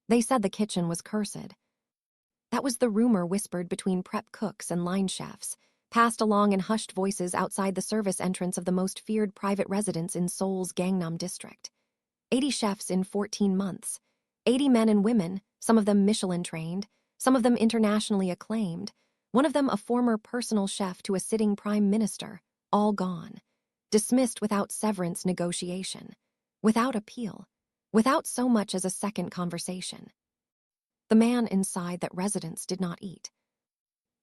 They said the kitchen was cursed. That was the rumor whispered between prep cooks and line chefs, passed along in hushed voices outside the service entrance of the most feared private residence in Seoul's Gangnam district. 80 chefs in 14 months. 80 men and women, some of them Michelin-trained, some of them internationally acclaimed, one of them a former personal chef to a sitting prime minister, all gone. Dismissed without severance negotiation, without appeal, without so much as a second conversation. The man inside that residence did not eat.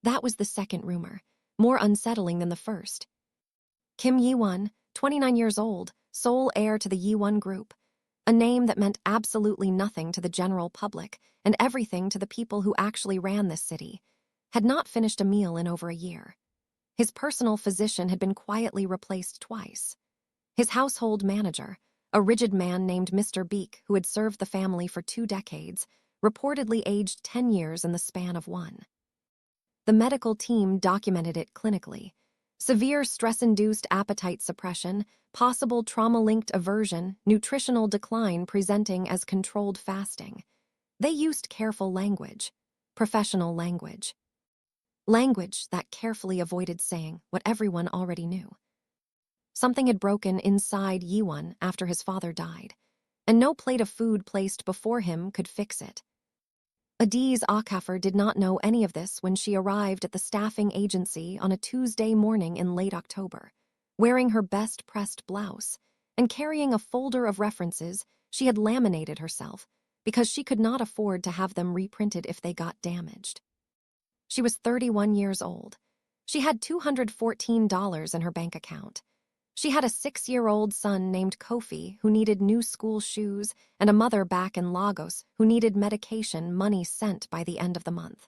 That was the second rumor, more unsettling than the first. Kim Yi-won, 29 years old, sole heir to the Yi-won Group, a name that meant absolutely nothing to the general public and everything to the people who actually ran this city, had not finished a meal in over a year. His personal physician had been quietly replaced twice. His household manager, a rigid man named Mr. Beek who had served the family for 2 decades, reportedly aged 10 years in the span of one. The medical team documented it clinically. Severe stress-induced appetite suppression, possible trauma-linked aversion, nutritional decline presenting as controlled fasting. They used careful language, professional language. Language that carefully avoided saying what everyone already knew. Something had broken inside Yi-won after his father died, and no plate of food placed before him could fix it. Adiz Akafer did not know any of this when she arrived at the staffing agency on a Tuesday morning in late October, wearing her best pressed blouse and carrying a folder of references she had laminated herself because she could not afford to have them reprinted if they got damaged. She was 31 years old. She had $214 in her bank account. She had a 6-year-old son named Kofi who needed new school shoes and a mother back in Lagos who needed medication money sent by the end of the month.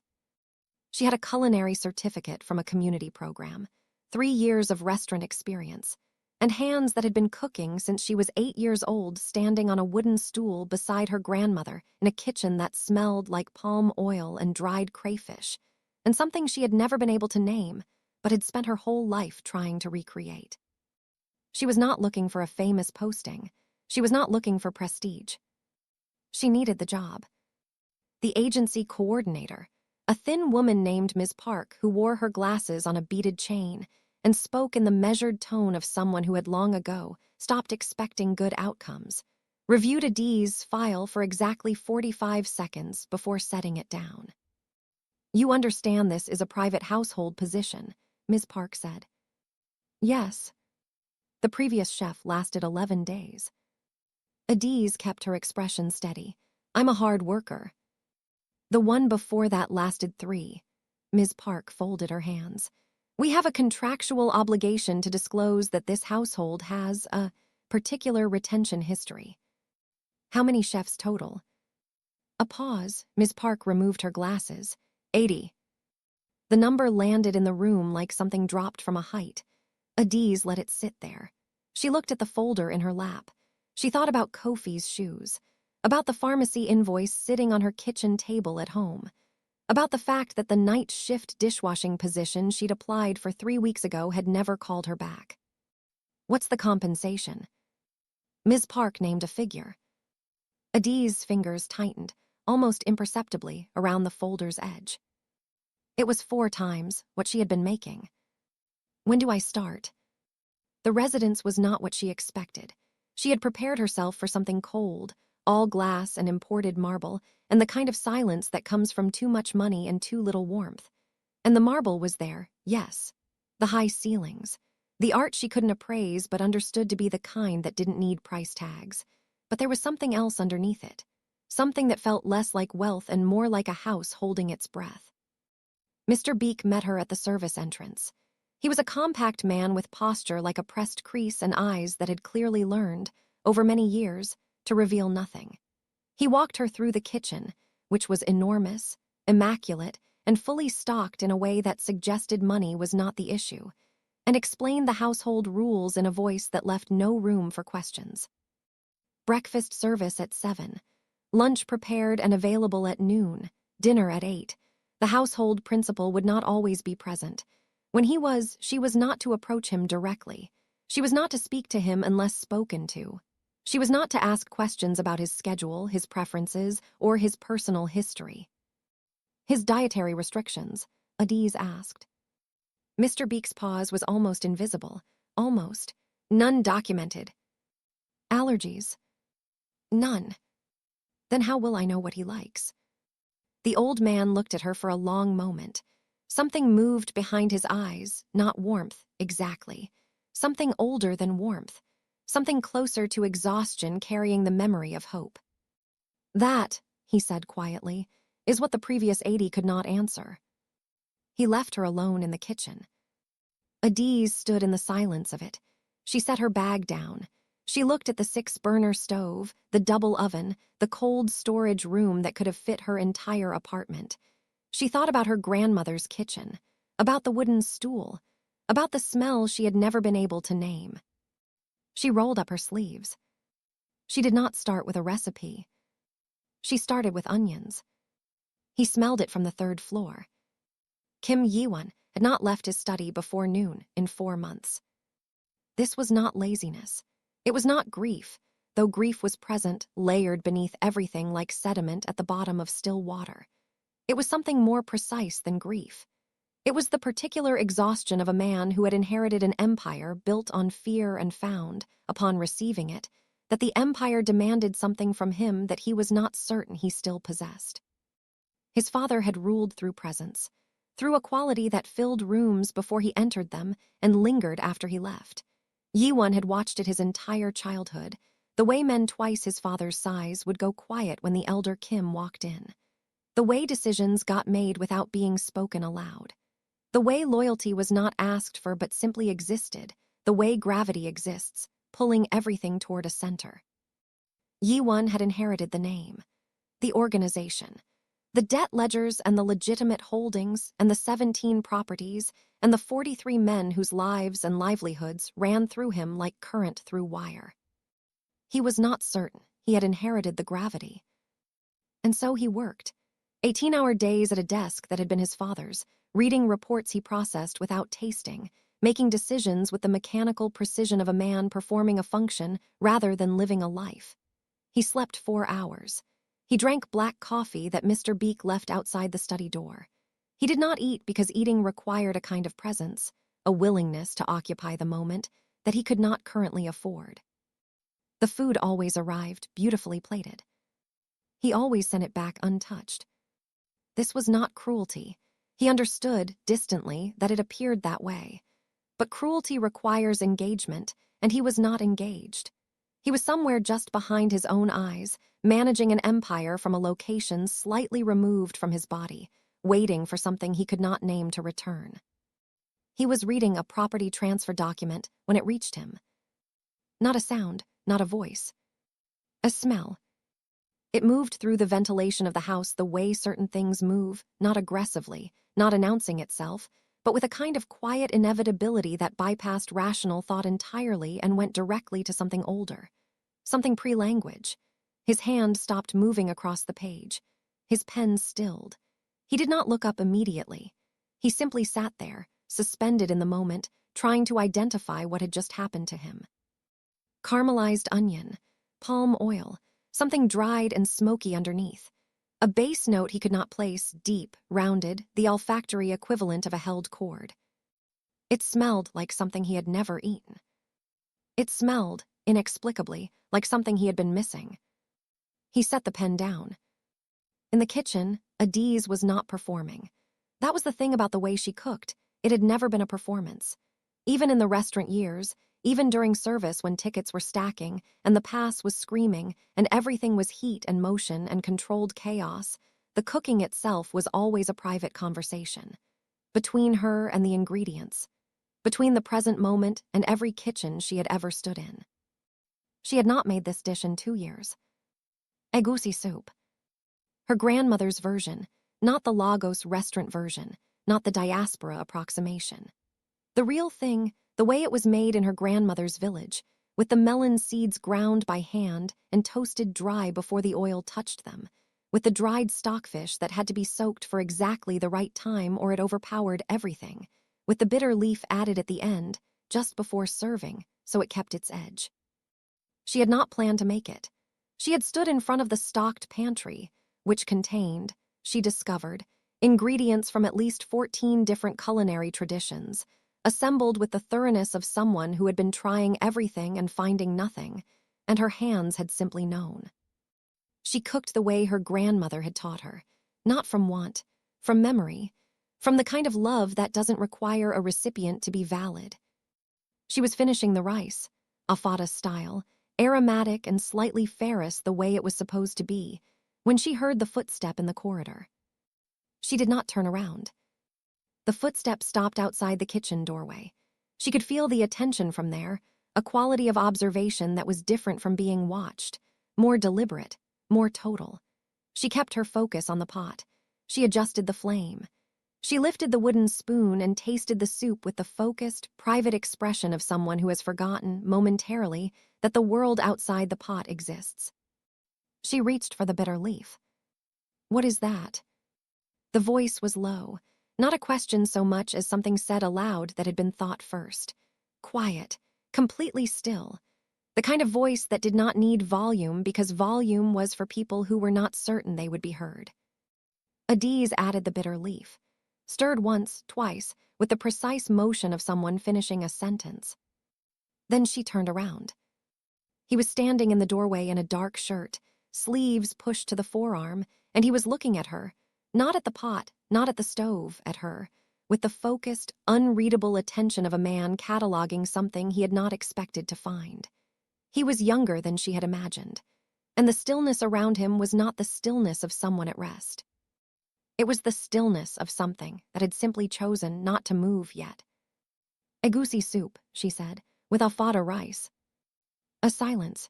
She had a culinary certificate from a community program, 3 years of restaurant experience, and hands that had been cooking since she was 8 years old, standing on a wooden stool beside her grandmother in a kitchen that smelled like palm oil and dried crayfish, and something she had never been able to name, but had spent her whole life trying to recreate. She was not looking for a famous posting. She was not looking for prestige. She needed the job. The agency coordinator, a thin woman named Ms. Park who wore her glasses on a beaded chain and spoke in the measured tone of someone who had long ago stopped expecting good outcomes, reviewed Adiz's file for exactly 45 seconds before setting it down. "You understand this is a private household position," Ms. Park said. "Yes." The previous chef lasted 11 days. Adiz kept her expression steady. "I'm a hard worker." The one before that lasted 3. Ms. Park folded her hands. "We have a contractual obligation to disclose that this household has a particular retention history." "How many chefs total?" A pause. Ms. Park removed her glasses. 80. The number landed in the room like something dropped from a height. Adiz let it sit there. She looked at the folder in her lap. She thought about Kofi's shoes, about the pharmacy invoice sitting on her kitchen table at home, about the fact that the night shift dishwashing position she'd applied for 3 weeks ago had never called her back. "What's the compensation?" Ms. Park named a figure. Adiz's fingers tightened, almost imperceptibly, around the folder's edge. It was 4 times what she had been making. "When do I start?" The residence was not what she expected. She had prepared herself for something cold, all glass and imported marble, and the kind of silence that comes from too much money and too little warmth. And the marble was there, yes. The high ceilings. The art she couldn't appraise but understood to be the kind that didn't need price tags. But there was something else underneath it. Something that felt less like wealth and more like a house holding its breath. Mr. Beek met her at the service entrance. He was a compact man with posture like a pressed crease and eyes that had clearly learned, over many years, to reveal nothing. He walked her through the kitchen, which was enormous, immaculate, and fully stocked in a way that suggested money was not the issue, and explained the household rules in a voice that left no room for questions. Breakfast service at 7, lunch prepared and available at noon, dinner at 8. The household principal would not always be present. When he was, she was not to approach him directly. She was not to speak to him unless spoken to. She was not to ask questions about his schedule, his preferences, or his personal history. His dietary restrictions, Adiz asked. Mr. Beek's pause was almost invisible. Almost. None documented. Allergies. None. Then how will I know what he likes? The old man looked at her for a long moment. Something moved behind his eyes, not warmth, exactly. Something older than warmth. Something closer to exhaustion carrying the memory of hope. That, he said quietly, is what the previous 80 could not answer. He left her alone in the kitchen. Adiz stood in the silence of it. She set her bag down. She looked at the 6-burner stove, the double oven, the cold storage room that could have fit her entire apartment. She thought about her grandmother's kitchen, about the wooden stool, about the smell she had never been able to name. She rolled up her sleeves. She did not start with a recipe. She started with onions. He smelled it from the 3rd floor. Kim Yi-won had not left his study before noon in 4 months. This was not laziness. It was not grief, though grief was present, layered beneath everything like sediment at the bottom of still water. It was something more precise than grief. It was the particular exhaustion of a man who had inherited an empire built on fear and found, upon receiving it, that the empire demanded something from him that he was not certain he still possessed. His father had ruled through presence, through a quality that filled rooms before he entered them and lingered after he left. Yi-won had watched it his entire childhood, the way men twice his father's size would go quiet when the elder Kim walked in. The way decisions got made without being spoken aloud. The way loyalty was not asked for but simply existed, the way gravity exists, pulling everything toward a center. Yi-won had inherited the name, the organization, the debt ledgers and the legitimate holdings and the 17 properties and the 43 men whose lives and livelihoods ran through him like current through wire. He was not certain he had inherited the gravity. And so he worked. 18-hour days at a desk that had been his father's, reading reports he processed without tasting, making decisions with the mechanical precision of a man performing a function rather than living a life. He slept 4 hours. He drank black coffee that Mr. Beek left outside the study door. He did not eat because eating required a kind of presence, a willingness to occupy the moment that he could not currently afford. The food always arrived, beautifully plated. He always sent it back untouched. This was not cruelty. He understood, distantly, that it appeared that way. But cruelty requires engagement, and he was not engaged. He was somewhere just behind his own eyes, managing an empire from a location slightly removed from his body, waiting for something he could not name to return. He was reading a property transfer document when it reached him. Not a sound, not a voice. A smell. It moved through the ventilation of the house the way certain things move, not aggressively, not announcing itself, but with a kind of quiet inevitability that bypassed rational thought entirely and went directly to something older, something pre-language. His hand stopped moving across the page. His pen stilled. He did not look up immediately. He simply sat there, suspended in the moment, trying to identify what had just happened to him. Caramelized onion, palm oil, something dried and smoky underneath. A bass note he could not place, deep, rounded, the olfactory equivalent of a held chord. It smelled like something he had never eaten. It smelled, inexplicably, like something he had been missing. He set the pen down. In the kitchen, Adiz was not performing. That was the thing about the way she cooked. It had never been a performance. Even in the restaurant years, even during service when tickets were stacking and the pass was screaming and everything was heat and motion and controlled chaos, the cooking itself was always a private conversation. Between her and the ingredients. Between the present moment and every kitchen she had ever stood in. She had not made this dish in 2 years. Egusi soup. Her grandmother's version, not the Lagos restaurant version, not the diaspora approximation. The real thing, the way it was made in her grandmother's village, with the melon seeds ground by hand and toasted dry before the oil touched them, with the dried stockfish that had to be soaked for exactly the right time or it overpowered everything, with the bitter leaf added at the end, just before serving, so it kept its edge. She had not planned to make it. She had stood in front of the stocked pantry, which contained, she discovered, ingredients from at least 14 different culinary traditions, assembled with the thoroughness of someone who had been trying everything and finding nothing, and her hands had simply known. She cooked the way her grandmother had taught her, not from want, from memory, from the kind of love that doesn't require a recipient to be valid. She was finishing the rice, afada style, aromatic and slightly ferrous the way it was supposed to be, when she heard the footstep in the corridor. She did not turn around. The footstep stopped outside the kitchen doorway. She could feel the attention from there, a quality of observation that was different from being watched, more deliberate, more total. She kept her focus on the pot. She adjusted the flame. She lifted the wooden spoon and tasted the soup with the focused, private expression of someone who has forgotten, momentarily, that the world outside the pot exists. She reached for the bitter leaf. "What is that?" The voice was low, not a question so much as something said aloud that had been thought first. Quiet, completely still. The kind of voice that did not need volume because volume was for people who were not certain they would be heard. Adiz added the bitter leaf. Stirred once, twice, with the precise motion of someone finishing a sentence. Then she turned around. He was standing in the doorway in a dark shirt, sleeves pushed to the forearm, and he was looking at her, not at the pot, not at the stove, at her, with the focused, unreadable attention of a man cataloging something he had not expected to find. He was younger than she had imagined, and the stillness around him was not the stillness of someone at rest. It was the stillness of something that had simply chosen not to move yet. "Egusi soup," she said, "with alfada rice." A silence.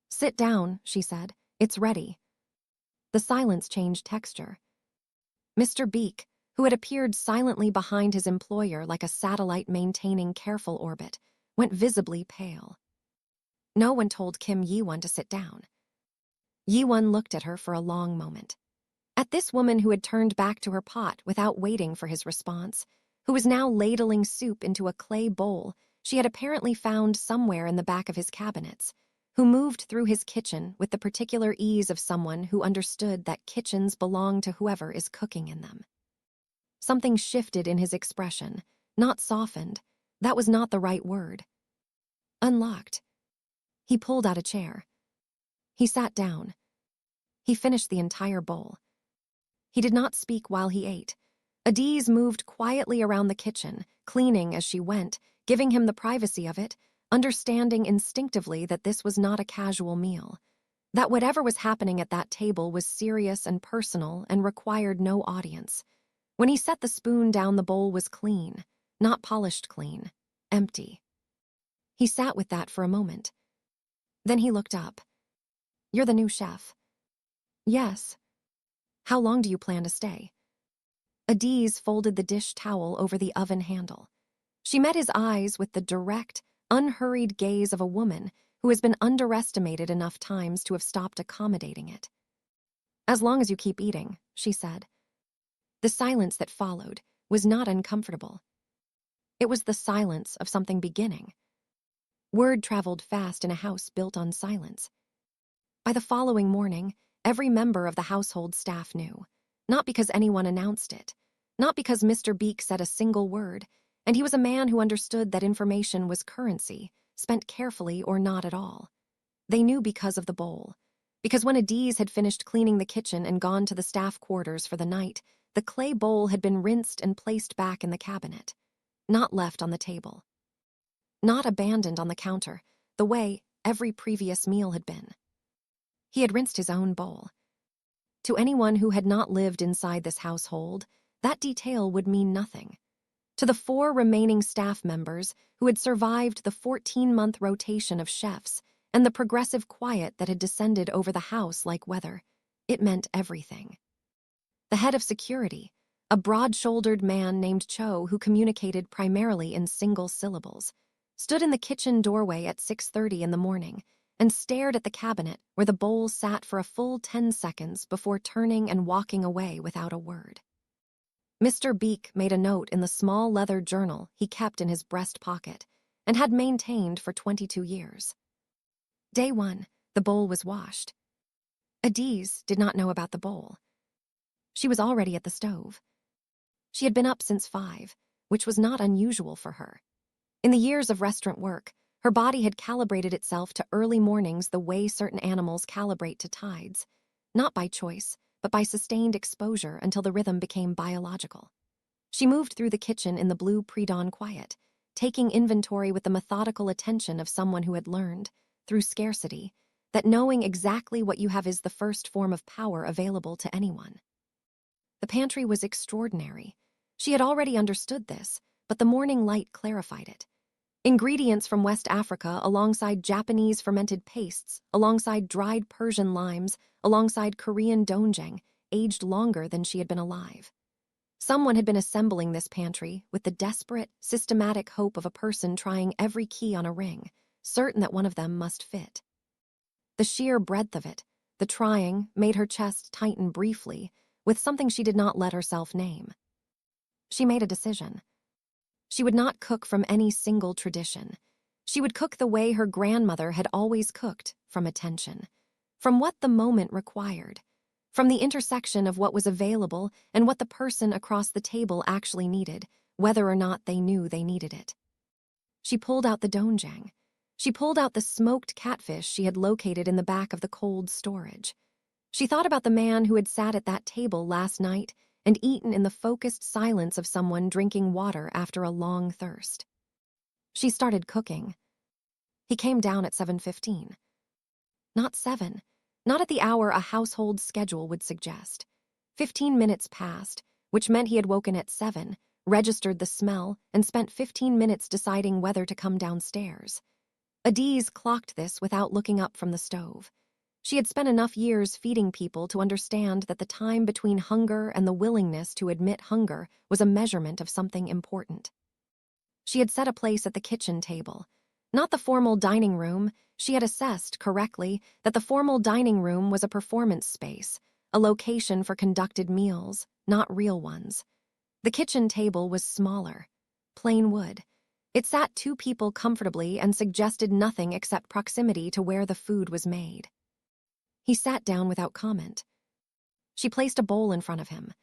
"Sit down," she said. "It's ready." The silence changed texture. Mr. Beek, who had appeared silently behind his employer like a satellite maintaining careful orbit, went visibly pale. No one told Kim Yi-won to sit down. Yi-won looked at her for a long moment. At this woman who had turned back to her pot without waiting for his response, who was now ladling soup into a clay bowl she had apparently found somewhere in the back of his cabinets, who moved through his kitchen with the particular ease of someone who understood that kitchens belong to whoever is cooking in them. Something shifted in his expression, not softened. That was not the right word. Unlocked. He pulled out a chair. He sat down. He finished the entire bowl. He did not speak while he ate. Adiz moved quietly around the kitchen, cleaning as she went, giving him the privacy of it, understanding instinctively that this was not a casual meal, that whatever was happening at that table was serious and personal and required no audience. When he set the spoon down, the bowl was clean, not polished clean, empty. He sat with that for a moment. Then he looked up. "You're the new chef." "Yes." "How long do you plan to stay?" Adiz folded the dish towel over the oven handle. She met his eyes with the direct, unhurried gaze of a woman who has been underestimated enough times to have stopped accommodating it. "As long as you keep eating," she said. The silence that followed was not uncomfortable. It was the silence of something beginning. Word traveled fast in a house built on silence. By the following morning, every member of the household staff knew, not because anyone announced it, not because Mr. Beek said a single word, and he was a man who understood that information was currency, spent carefully or not at all. They knew because of the bowl. Because when Adiz had finished cleaning the kitchen and gone to the staff quarters for the night, the clay bowl had been rinsed and placed back in the cabinet, not left on the table. Not abandoned on the counter, the way every previous meal had been. He had rinsed his own bowl. To anyone who had not lived inside this household, that detail would mean nothing. To the 4 remaining staff members who had survived the 14-month rotation of chefs and the progressive quiet that had descended over the house like weather, it meant everything. The head of security, a broad-shouldered man named Cho who communicated primarily in single syllables, stood in the kitchen doorway at 6:30 in the morning and stared at the cabinet where the bowl sat for a full 10 seconds before turning and walking away without a word. Mr. Beek made a note in the small leather journal he kept in his breast pocket and had maintained for 22 years. Day 1, the bowl was washed. Adiz did not know about the bowl. She was already at the stove. She had been up since 5, which was not unusual for her. In the years of restaurant work, her body had calibrated itself to early mornings the way certain animals calibrate to tides, not by choice, but by sustained exposure until the rhythm became biological. She moved through the kitchen in the blue pre-dawn quiet, taking inventory with the methodical attention of someone who had learned, through scarcity, that knowing exactly what you have is the first form of power available to anyone. The pantry was extraordinary. She had already understood this, but the morning light clarified it. Ingredients from West Africa alongside Japanese fermented pastes, alongside dried Persian limes, alongside Korean doenjang, aged longer than she had been alive. Someone had been assembling this pantry with the desperate, systematic hope of a person trying every key on a ring, certain that one of them must fit. The sheer breadth of it, the trying, made her chest tighten briefly, with something she did not let herself name. She made a decision. She would not cook from any single tradition. She would cook the way her grandmother had always cooked, from attention, from what the moment required, from the intersection of what was available and what the person across the table actually needed, whether or not they knew they needed it. She pulled out the doenjang. She pulled out the smoked catfish she had located in the back of the cold storage. She thought about the man who had sat at that table last night and eaten in the focused silence of someone drinking water after a long thirst. She started cooking. He came down at 7:15. Not 7. Not at the hour a household schedule would suggest. 15 minutes passed, which meant he had woken at 7, registered the smell, and spent 15 minutes deciding whether to come downstairs. Adiz clocked this without looking up from the stove. She had spent enough years feeding people to understand that the time between hunger and the willingness to admit hunger was a measurement of something important. She had set a place at the kitchen table. Not the formal dining room. She had assessed, correctly, that the formal dining room was a performance space, a location for conducted meals, not real ones. The kitchen table was smaller. Plain wood. It sat 2 people comfortably and suggested nothing except proximity to where the food was made. He sat down without comment. She placed a bowl in front of him.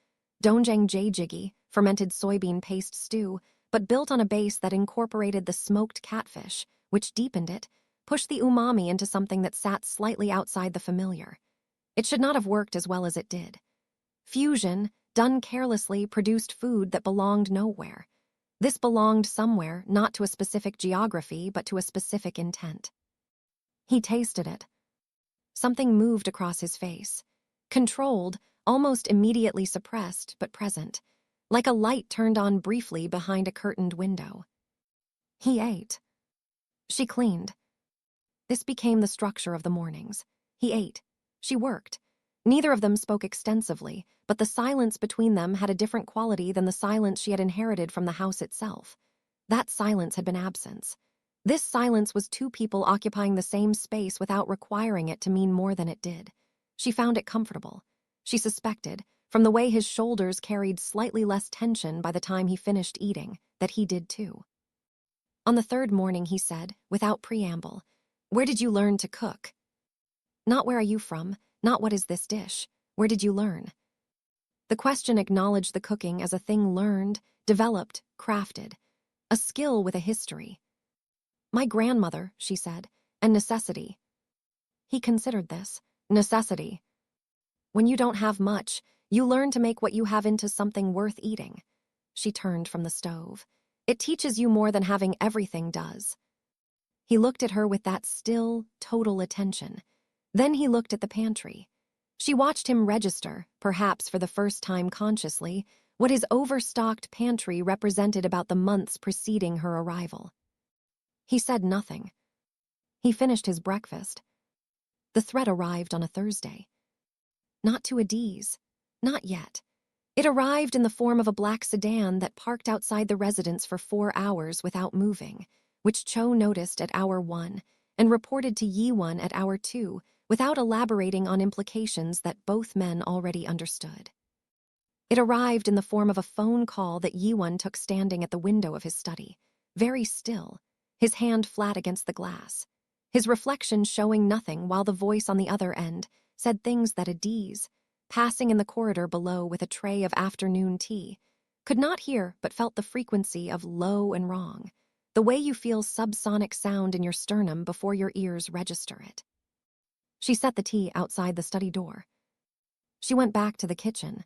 Doenjang jjigae, fermented soybean paste stew, but built on a base that incorporated the smoked catfish, which deepened it, pushed the umami into something that sat slightly outside the familiar. It should not have worked as well as it did. Fusion, done carelessly, produced food that belonged nowhere. This belonged somewhere, not to a specific geography, but to a specific intent. He tasted it. Something moved across his face. Controlled, almost immediately suppressed, but present. Like a light turned on briefly behind a curtained window. He ate. She cleaned. This became the structure of the mornings. He ate. She worked. Neither of them spoke extensively, but the silence between them had a different quality than the silence she had inherited from the house itself. That silence had been absence. This silence was 2 people occupying the same space without requiring it to mean more than it did. She found it comfortable. She suspected, from the way his shoulders carried slightly less tension by the time he finished eating, that he did too. On the 3rd morning, he said, without preamble, "Where did you learn to cook?" Not "where are you from?" Not "what is this dish?" Where did you learn? The question acknowledged the cooking as a thing learned, developed, crafted. A skill with a history. "My grandmother," she said, "and necessity." He considered this. Necessity. When you don't have much, you learn to make what you have into something worth eating. She turned from the stove. It teaches you more than having everything does. He looked at her with that still, total attention. Then he looked at the pantry. She watched him register, perhaps for the first time consciously, what his overstocked pantry represented about the months preceding her arrival. He said nothing. He finished his breakfast. The threat arrived on a Thursday. Not to Adiz. Not yet. It arrived in the form of a black sedan that parked outside the residence for 4 hours without moving, which Cho noticed at hour 1 and reported to Yi-won at hour 2 without elaborating on implications that both men already understood. It arrived in the form of a phone call that Yi-won took standing at the window of his study, very still, his hand flat against the glass. his reflection showing nothing while the voice on the other end said things that Adiz, passing in the corridor below with a tray of afternoon tea, could not hear but felt the frequency of low and wrong, the way you feel subsonic sound in your sternum before your ears register it. She set the tea outside the study door. She went back to the kitchen.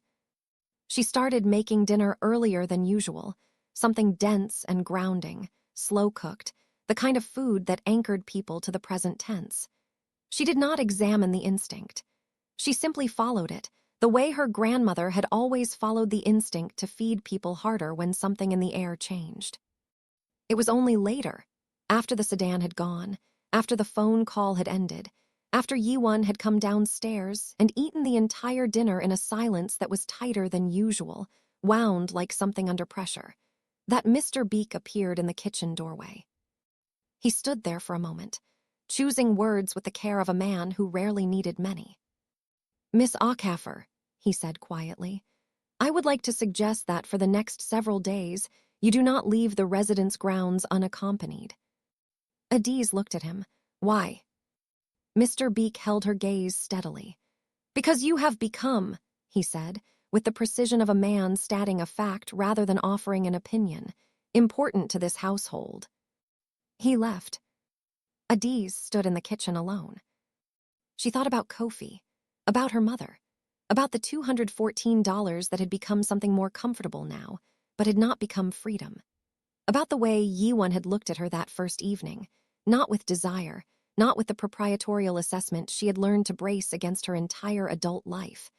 She started making dinner earlier than usual, something dense and grounding, slow-cooked, the kind of food that anchored people to the present tense. She did not examine the instinct. She simply followed it, the way her grandmother had always followed the instinct to feed people harder when something in the air changed. It was only later, after the sedan had gone, after the phone call had ended, after Yiwon had come downstairs and eaten the entire dinner in a silence that was tighter than usual, wound like something under pressure, that Mr. Beek appeared in the kitchen doorway. He stood there for a moment, choosing words with the care of a man who rarely needed many. "Miss Aucaffer," he said quietly, "I would like to suggest that for the next several days you do not leave the residence grounds unaccompanied." Adiz looked at him. "Why?" Mr. Beek held her gaze steadily. "Because you have become," he said, with the precision of a man stating a fact rather than offering an opinion, "important to this household." He left. Adiz stood in the kitchen alone. She thought about Kofi, about her mother, about the $214 that had become something more comfortable now, but had not become freedom. About the way Yiwon had looked at her that first evening, not with desire, not with the proprietorial assessment she had learned to brace against her entire adult life,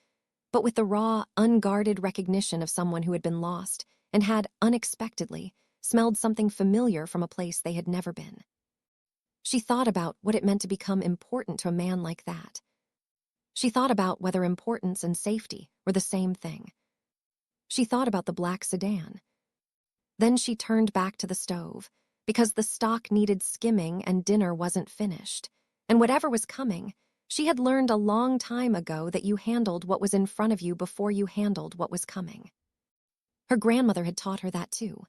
but with the raw, unguarded recognition of someone who had been lost and had, unexpectedly, smelled something familiar from a place they had never been. She thought about what it meant to become important to a man like that. She thought about whether importance and safety were the same thing. She thought about the black sedan. Then she turned back to the stove, because the stock needed skimming and dinner wasn't finished. And whatever was coming, she had learned a long time ago that you handled what was in front of you before you handled what was coming. Her grandmother had taught her that too.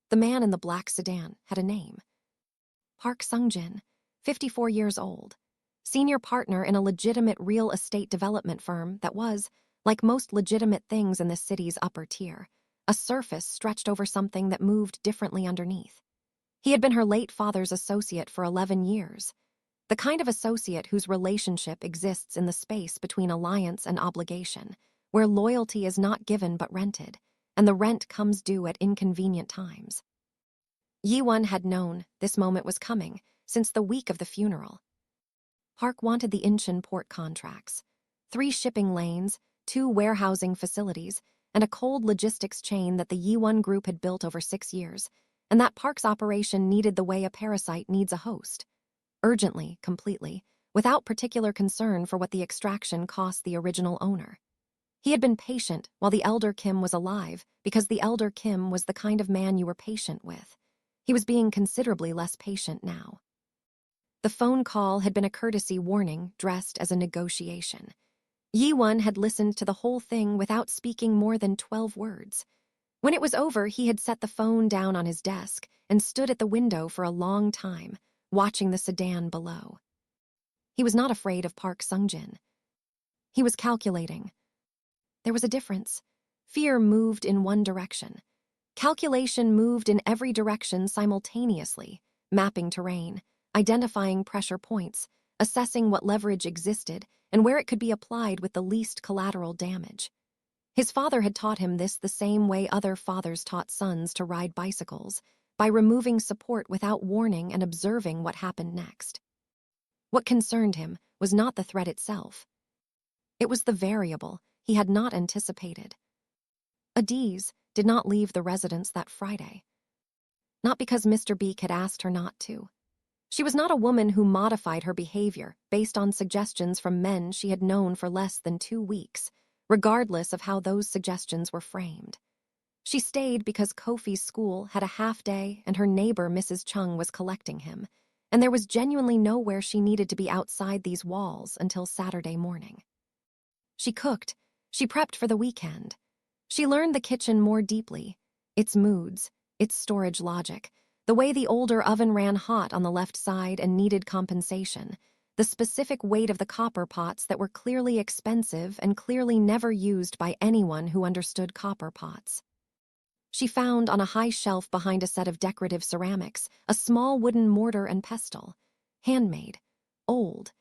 The man in the black sedan had a name. Park Sung-jin, 54 years old, senior partner in a legitimate real estate development firm that was, like most legitimate things in the city's upper tier, a surface stretched over something that moved differently underneath. He had been her late father's associate for 11 years, the kind of associate whose relationship exists in the space between alliance and obligation, where loyalty is not given but rented, and the rent comes due at inconvenient times. Yiwon had known this moment was coming since the week of the funeral. Park wanted the Incheon port contracts, 3 shipping lanes, 2 warehousing facilities, and a cold logistics chain that the Yiwon Group had built over 6 years, and that Park's operation needed the way a parasite needs a host. Urgently, completely, without particular concern for what the extraction cost the original owner. He had been patient while the elder Kim was alive because the elder Kim was the kind of man you were patient with. He was being considerably less patient now. The phone call had been a courtesy warning dressed as a negotiation. Yiwon had listened to the whole thing without speaking more than 12 words. When it was over, he had set the phone down on his desk and stood at the window for a long time, watching the sedan below. He was not afraid of Park Sung-jin. He was calculating. There was a difference. Fear moved in one direction. Calculation moved in every direction simultaneously, mapping terrain, identifying pressure points, assessing what leverage existed and where it could be applied with the least collateral damage. His father had taught him this the same way other fathers taught sons to ride bicycles, by removing support without warning and observing what happened next. What concerned him was not the threat itself. It was the variable he had not anticipated. Adiz did not leave the residence that Friday. Not because Mr. Beek had asked her not to. She was not a woman who modified her behavior based on suggestions from men she had known for less than 2 weeks, regardless of how those suggestions were framed. She stayed because Kofi's school had a half-day and her neighbor Mrs. Chung was collecting him, and there was genuinely nowhere she needed to be outside these walls until Saturday morning. She cooked, she prepped for the weekend. She learned the kitchen more deeply, its moods, its storage logic, The way the older oven ran hot on the left side and needed compensation. The specific weight of the copper pots that were clearly expensive and clearly never used by anyone who understood copper pots. She found on a high shelf behind a set of decorative ceramics a small wooden mortar and pestle. Handmade. Old.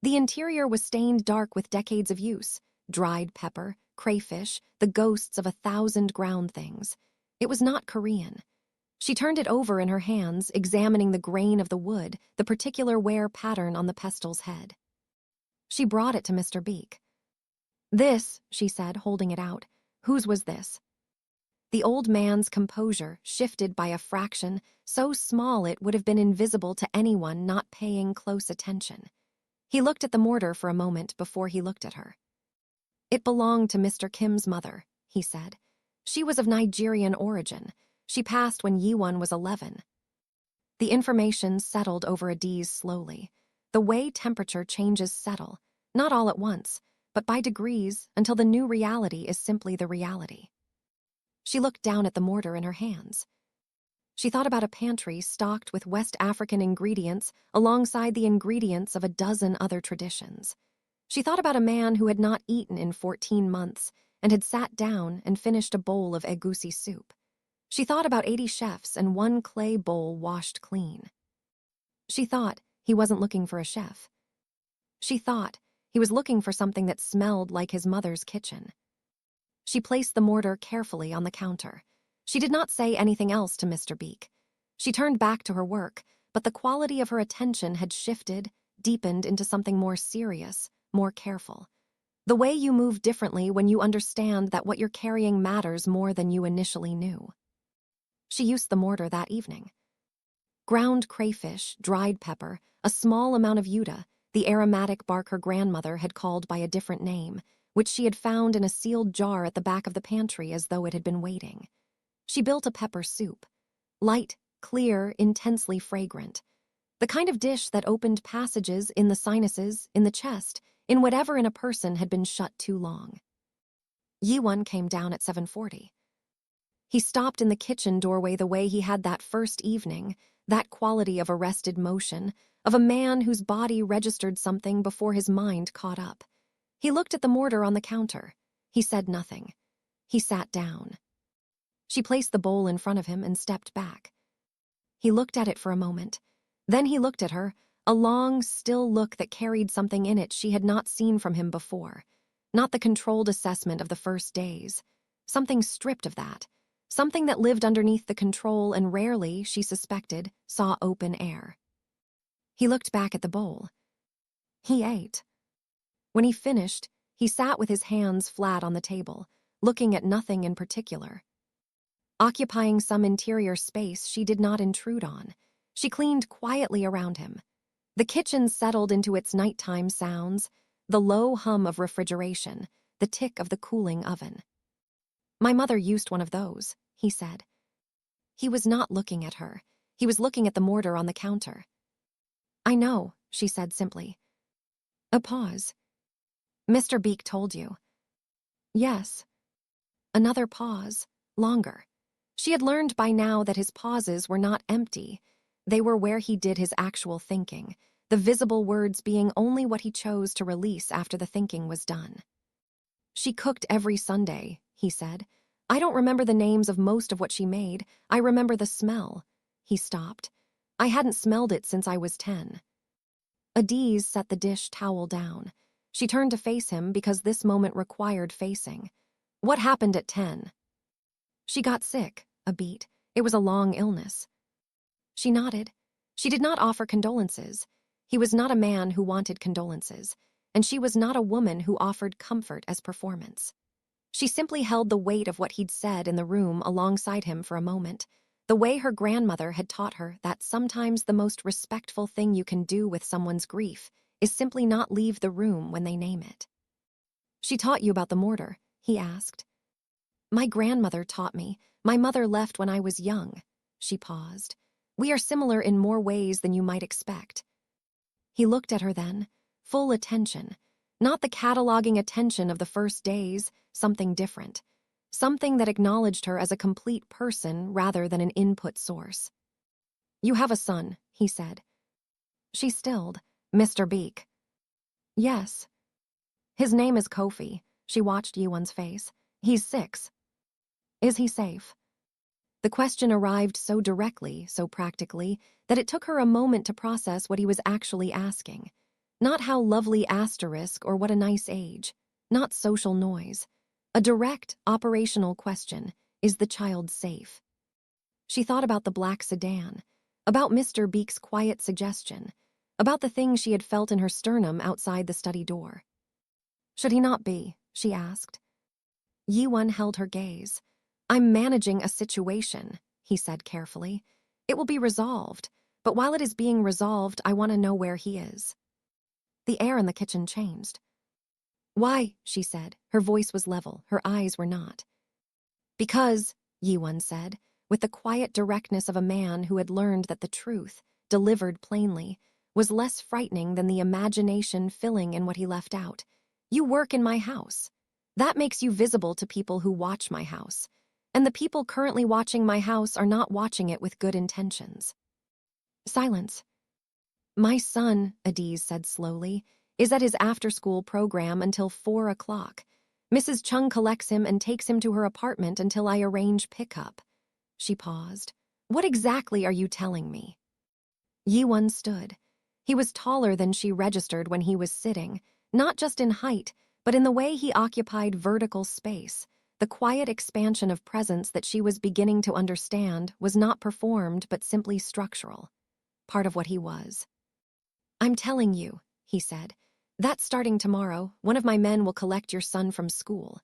The interior was stained dark with decades of use. Dried pepper, crayfish, the ghosts of 1,000 ground things. It was not Korean. She turned it over in her hands, examining the grain of the wood, the particular wear pattern on the pestle's head. She brought it to Mr. Beek. "This," she said, holding it out. "Whose was this?" The old man's composure shifted by a fraction, so small it would have been invisible to anyone not paying close attention. He looked at the mortar for a moment before he looked at her. "It belonged to Mr. Kim's mother," he said. "She was of Nigerian origin. She passed when Yiwon was 11. The information settled over Adiz slowly. The way temperature changes settle, not all at once, but by degrees until the new reality is simply the reality. She looked down at the mortar in her hands. She thought about a pantry stocked with West African ingredients alongside the ingredients of a dozen other traditions. She thought about a man who had not eaten in 14 months and had sat down and finished a bowl of egusi soup. She thought about 80 chefs and one clay bowl washed clean. She thought he wasn't looking for a chef. She thought he was looking for something that smelled like his mother's kitchen. She placed the mortar carefully on the counter. She did not say anything else to Mr. Beek. She turned back to her work, but the quality of her attention had shifted, deepened into something more serious, more careful. The way you move differently when you understand that what you're carrying matters more than you initially knew. She used the mortar that evening. Ground crayfish, dried pepper, a small amount of yuta, the aromatic bark her grandmother had called by a different name, which she had found in a sealed jar at the back of the pantry as though it had been waiting. She built a pepper soup. Light, clear, intensely fragrant. The kind of dish that opened passages in the sinuses, in the chest, in whatever in a person had been shut too long. Yiwon came down at 7:40. He stopped in the kitchen doorway the way he had that first evening, that quality of arrested motion, of a man whose body registered something before his mind caught up. He looked at the mortar on the counter. He said nothing. He sat down. She placed the bowl in front of him and stepped back. He looked at it for a moment. Then he looked at her, a long, still look that carried something in it she had not seen from him before. Not the controlled assessment of the first days. Something stripped of that. Something that lived underneath the control and rarely, she suspected, saw open air. He looked back at the bowl. He ate. When he finished, he sat with his hands flat on the table, looking at nothing in particular. Occupying some interior space she did not intrude on, she cleaned quietly around him. The kitchen settled into its nighttime sounds, the low hum of refrigeration, the tick of the cooling oven. "My mother used one of those," he said. He was not looking at her. He was looking at the mortar on the counter. "I know," she said simply. A pause. "Mr. Beek told you." "Yes." Another pause, longer. She had learned by now that his pauses were not empty. They were where he did his actual thinking, the visible words being only what he chose to release after the thinking was done. "She cooked every Sunday," he said. "I don't remember the names of most of what she made. I remember the smell." He stopped. "I hadn't smelled it since I was 10. Adiz set the dish towel down. She turned to face him because this moment required facing. "What happened at 10? "She got sick, a beat. It was a long illness." She nodded. She did not offer condolences. He was not a man who wanted condolences, and she was not a woman who offered comfort as performance. She simply held the weight of what he'd said in the room alongside him for a moment, the way her grandmother had taught her that sometimes the most respectful thing you can do with someone's grief is simply not leave the room when they name it. "She taught you about the mortar?" he asked. "My grandmother taught me. My mother left when I was young." She paused. "We are similar in more ways than you might expect." He looked at her then, full attention. Not the cataloging attention of the first days, something different. Something that acknowledged her as a complete person rather than an input source. You have a son, he said. She stilled. Mr. Beek. Yes. His name is Kofi. She watched Yuan's face. He's 6. Is he safe? The question arrived so directly, so practically, that it took her a moment to process what he was actually asking. Not how lovely asterisk or what a nice age. Not social noise. A direct, operational question. Is the child safe? She thought about the black sedan, about Mr. Beek's quiet suggestion, about the thing she had felt in her sternum outside the study door. Should he not be? She asked. Yiwon held her gaze. I'm managing a situation, he said carefully. It will be resolved, but while it is being resolved, I want to know where he is. The air in the kitchen changed. Why? She said. Her voice was level, her eyes were not. Because, Yiwon said, with the quiet directness of a man who had learned that the truth, delivered plainly, was less frightening than the imagination filling in what he left out. You work in my house. That makes you visible to people who watch my house. And the people currently watching my house are not watching it with good intentions. Silence. My son, Adiz said slowly, is at his after-school program until 4 o'clock. Mrs. Chung collects him and takes him to her apartment until I arrange pickup. She paused. What exactly are you telling me? Yiwon stood. He was taller than she registered when he was sitting, not just in height, but in the way he occupied vertical space. The quiet expansion of presence that she was beginning to understand was not performed but simply structural. Part of what he was. I'm telling you, he said, that starting tomorrow, one of my men will collect your son from school.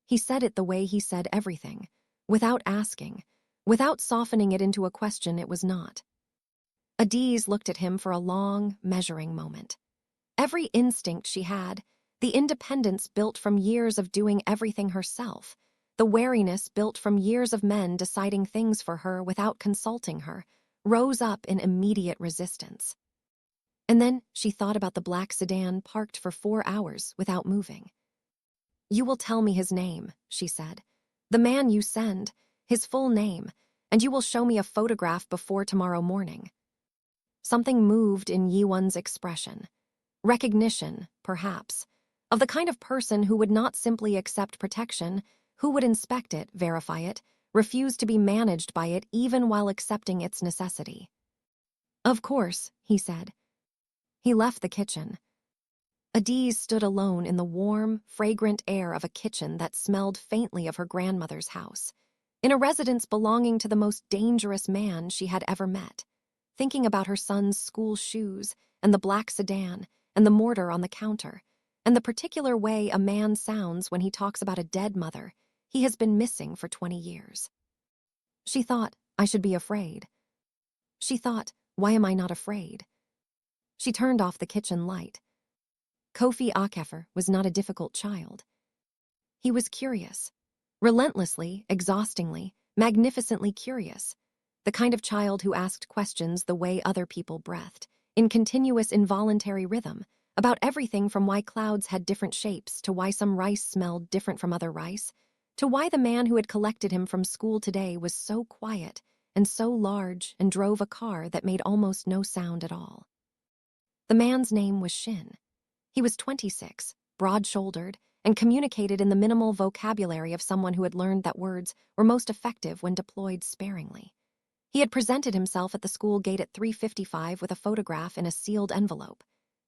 He said it the way he said everything, without asking, without softening it into a question it was not. Adiz looked at him for a long, measuring moment. Every instinct she had, the independence built from years of doing everything herself, the wariness built from years of men deciding things for her without consulting her, rose up in immediate resistance. And then she thought about the black sedan parked for 4 hours without moving. You will tell me his name, she said. The man you send, his full name, and you will show me a photograph before tomorrow morning. Something moved in Yiwon's expression. Recognition, perhaps, of the kind of person who would not simply accept protection, who would inspect it, verify it, refuse to be managed by it even while accepting its necessity. Of course, he said. He left the kitchen. Adiz stood alone in the warm, fragrant air of a kitchen that smelled faintly of her grandmother's house, in a residence belonging to the most dangerous man she had ever met, thinking about her son's school shoes and the black sedan and the mortar on the counter, and the particular way a man sounds when he talks about a dead mother he has been missing for 20 years. She thought, I should be afraid. She thought, why am I not afraid? She turned off the kitchen light. Kofi Akefer was not a difficult child. He was curious. Relentlessly, exhaustingly, magnificently curious. The kind of child who asked questions the way other people breathed, in continuous involuntary rhythm, about everything from why clouds had different shapes to why some rice smelled different from other rice, to why the man who had collected him from school today was so quiet and so large and drove a car that made almost no sound at all. The man's name was Shin. He was 26, broad-shouldered, and communicated in the minimal vocabulary of someone who had learned that words were most effective when deployed sparingly. He had presented himself at the school gate at 3:55 with a photograph in a sealed envelope,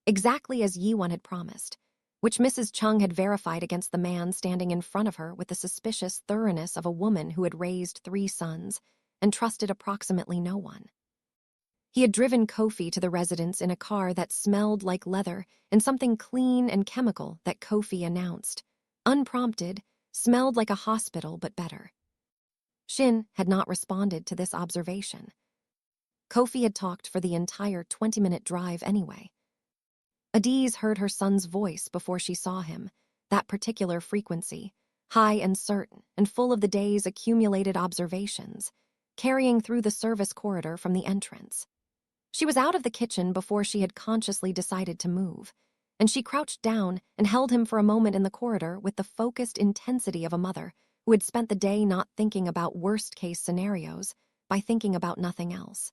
exactly as Yiwon had promised, which Mrs. Chung had verified against the man standing in front of her with the suspicious thoroughness of a woman who had raised 3 sons and trusted approximately no one. He had driven Kofi to the residence in a car that smelled like leather and something clean and chemical that Kofi announced, unprompted, smelled like a hospital but better. Shin had not responded to this observation. Kofi had talked for the entire 20-minute drive anyway. Adiz heard her son's voice before she saw him, that particular frequency, high and certain and full of the day's accumulated observations, carrying through the service corridor from the entrance. She was out of the kitchen before she had consciously decided to move, and she crouched down and held him for a moment in the corridor with the focused intensity of a mother who had spent the day not thinking about worst-case scenarios by thinking about nothing else.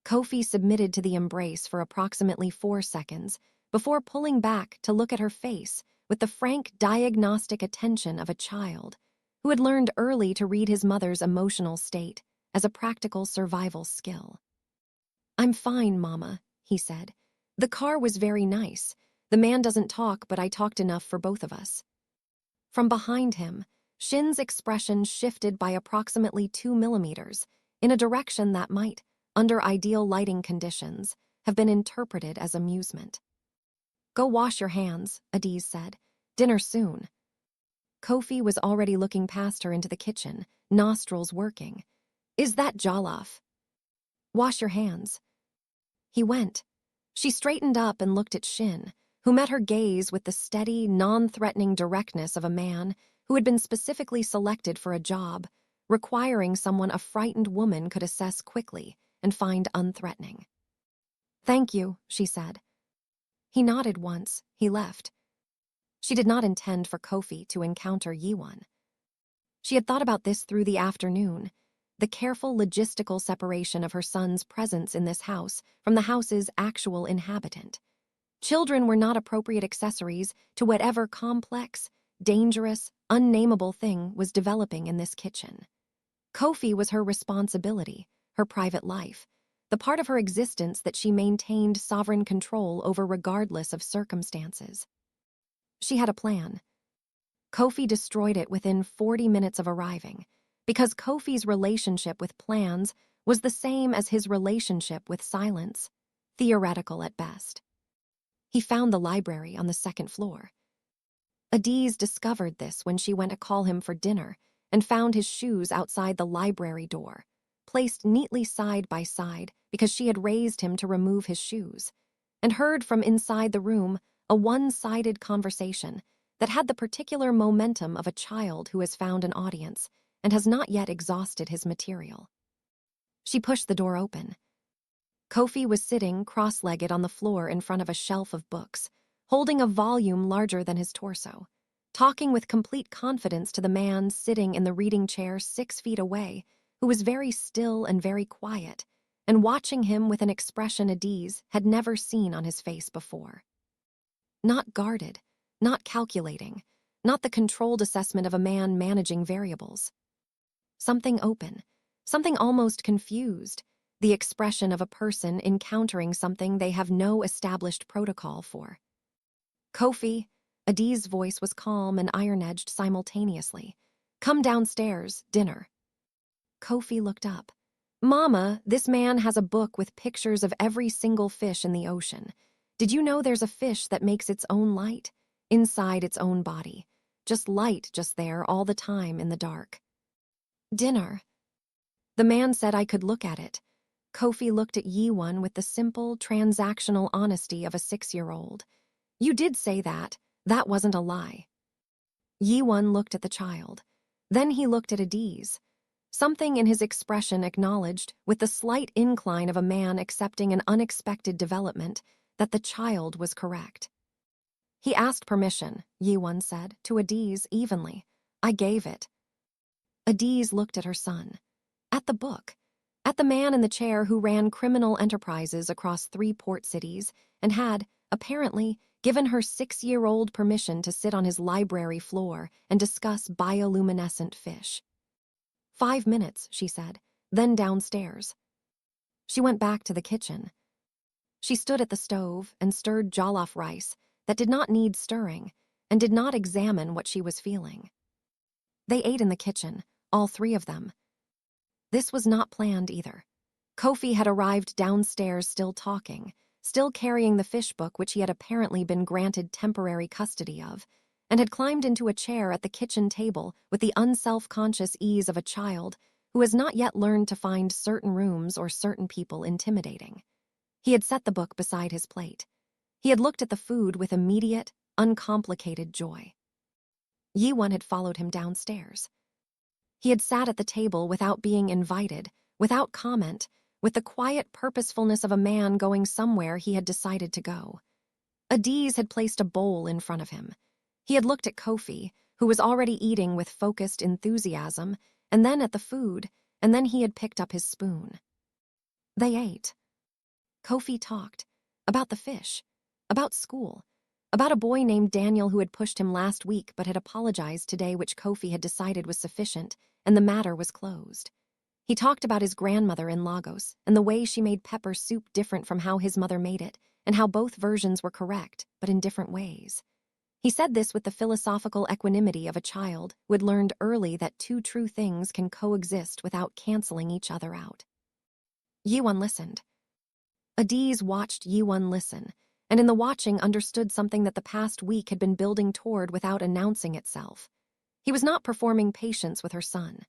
Kofi submitted to the embrace for approximately 4 seconds before pulling back to look at her face with the frank diagnostic attention of a child who had learned early to read his mother's emotional state as a practical survival skill. "I'm fine, Mama," he said. "The car was very nice. The man doesn't talk, but I talked enough for both of us." From behind him, Shin's expression shifted by approximately 2 millimeters in a direction that might, under ideal lighting conditions, have been interpreted as amusement. "Go wash your hands," Adiz said. "Dinner soon." Kofi was already looking past her into the kitchen, nostrils working. "Is that jollof?" "Wash your hands." He went. She straightened up and looked at Shin, who met her gaze with the steady, non-threatening directness of a man who had been specifically selected for a job, requiring someone a frightened woman could assess quickly and find unthreatening. "Thank you," she said. He nodded once. He left. She did not intend for Kofi to encounter Yiwon. She had thought about this through the afternoon, the careful logistical separation of her son's presence in this house from the house's actual inhabitant. Children were not appropriate accessories to whatever complex, dangerous, unnameable thing was developing in this kitchen. Kofi was her responsibility, her private life, the part of her existence that she maintained sovereign control over regardless of circumstances. She had a plan. Kofi destroyed it within 40 minutes of arriving, because Kofi's relationship with plans was the same as his relationship with silence, theoretical at best. He found the library on the 2nd floor. Adiz discovered this when she went to call him for dinner and found his shoes outside the library door, placed neatly side by side because she had raised him to remove his shoes, and heard from inside the room a one-sided conversation that had the particular momentum of a child who has found an audience and has not yet exhausted his material. She pushed the door open. Kofi was sitting cross-legged on the floor in front of a shelf of books, holding a volume larger than his torso, talking with complete confidence to the man sitting in the reading chair 6 feet away, who was very still and very quiet, and watching him with an expression Adiz had never seen on his face before. Not guarded, not calculating, not the controlled assessment of a man managing variables. Something open, something almost confused, the expression of a person encountering something they have no established protocol for. "Kofi," Adiz's voice was calm and iron-edged simultaneously. "Come downstairs, dinner." Kofi looked up. "Mama, this man has a book with pictures of every single fish in the ocean. Did you know there's a fish that makes its own light, inside its own body? Just light just there all the time in the dark." "Dinner." "The man said I could look at it." Kofi looked at Yiwon with the simple, transactional honesty of a 6-year-old. "You did say that. That wasn't a lie." Yiwon looked at the child. Then he looked at Adiz. Something in his expression acknowledged, with the slight incline of a man accepting an unexpected development, that the child was correct. "He asked permission," Yiwon said, to Adiz evenly. "I gave it." Adiz looked at her son. At the book. At the man in the chair who ran criminal enterprises across 3 port cities and had, apparently, given her 6-year-old permission to sit on his library floor and discuss bioluminescent fish. 5 minutes, she said, then downstairs. She went back to the kitchen. She stood at the stove and stirred jollof rice that did not need stirring and did not examine what she was feeling. They ate in the kitchen, all 3 of them. This was not planned either. Kofi had arrived downstairs still talking, still carrying the fish book which he had apparently been granted temporary custody of, and had climbed into a chair at the kitchen table with the unself-conscious ease of a child who has not yet learned to find certain rooms or certain people intimidating. He had set the book beside his plate. He had looked at the food with immediate, uncomplicated joy. Yiwon had followed him downstairs. He had sat at the table without being invited, without comment, with the quiet purposefulness of a man going somewhere he had decided to go. Adiz had placed a bowl in front of him. He had looked at Kofi, who was already eating with focused enthusiasm, and then at the food, and then he had picked up his spoon. They ate. Kofi talked. About the fish. About school. About a boy named Daniel who had pushed him last week but had apologized today, which Kofi had decided was sufficient, and the matter was closed. He talked about his grandmother in Lagos and the way she made pepper soup different from how his mother made it, and how both versions were correct, but in different ways. He said this with the philosophical equanimity of a child who had learned early that two true things can coexist without canceling each other out. Yiwon listened. Adiz watched Yiwon listen, and in the watching understood something that the past week had been building toward without announcing itself. He was not performing patience with her son.